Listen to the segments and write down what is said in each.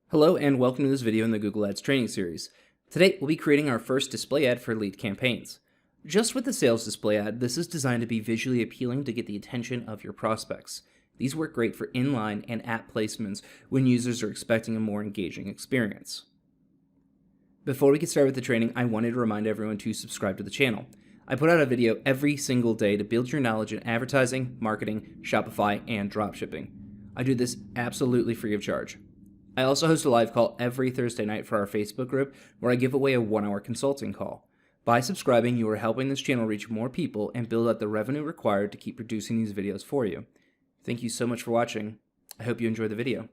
Hello and welcome to this video in the Google Ads training series. Today we'll be creating our first display ad for lead campaigns. Just with the sales display ad, this is designed to be visually appealing to get the attention of your prospects. These work great for inline and app placements when users are expecting a more engaging experience. Before we get started with the training, I wanted to remind everyone to subscribe to the channel. I put out a video every single day to build your knowledge in advertising, marketing, Shopify, and dropshipping. I do this absolutely free of charge. I also host a live call every Thursday night for our Facebook group where I give away a 1-hour consulting call. By subscribing, you are helping this channel reach more people and build out the revenue required to keep producing these videos for you. Thank you so much for watching. I hope you enjoy the video.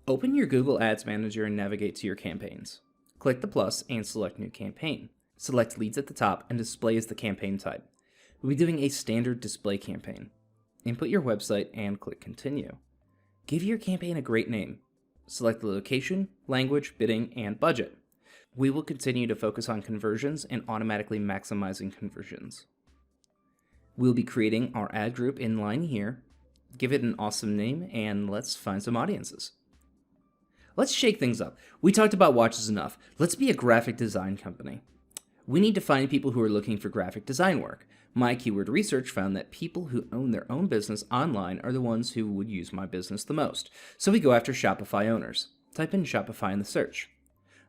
Open your Google Ads Manager and navigate to your campaigns. Click the plus and select New Campaign. Select Leads at the top and Display as the campaign type. We'll be doing a standard display campaign. Input your website and click Continue. Give your campaign a great name. Select the location, language, bidding, and budget. We will continue to focus on conversions and automatically maximizing conversions. We'll be creating our ad group inline here. Give it an awesome name and let's find some audiences. Let's shake things up. We talked about watches enough. Let's be a graphic design company. We need to find people who are looking for graphic design work. My keyword research found that people who own their own business online are the ones who would use my business the most. So we go after Shopify owners. Type in Shopify in the search.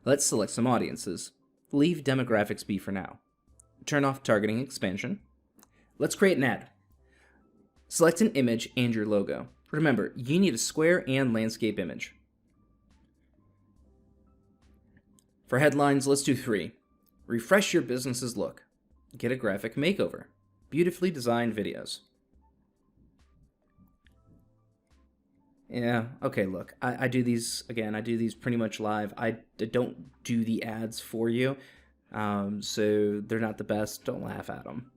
Let's select some audiences. Leave demographics be for now. Turn off targeting expansion. Let's create an ad. Select an image and your logo. Remember, you need a square and landscape image. For headlines, let's do 3. Refresh your business's look. Get a graphic makeover. Beautifully designed videos. Yeah, okay, look, I do these, again, I do these pretty much live. I don't do the ads for you, so they're not the best. Don't laugh at them.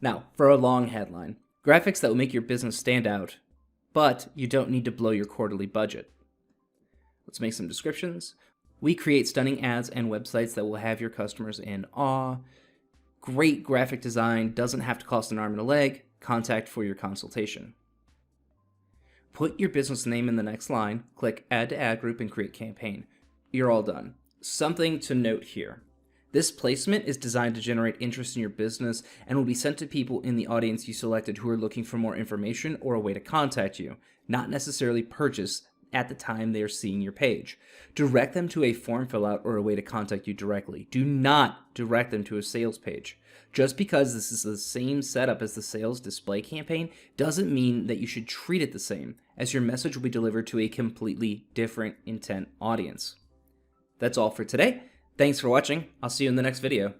Now, for a long headline. Graphics that will make your business stand out, but you don't need to blow your quarterly budget. Let's make some descriptions. We create stunning ads and websites that will have your customers in awe. Great graphic design doesn't have to cost an arm and a leg. Contact for your consultation. Put your business name in the next line, click Add to Ad Group and create campaign. You're all done. Something to note here. This placement is designed to generate interest in your business and will be sent to people in the audience you selected who are looking for more information or a way to contact you, not necessarily purchase at the time they are seeing your page. Direct them to a form fill out or a way to contact you directly. Do not direct them to a sales page. Just because this is the same setup as the sales display campaign doesn't mean that you should treat it the same, as your message will be delivered to a completely different intent audience. That's all for today. Thanks for watching. I'll see you in the next video.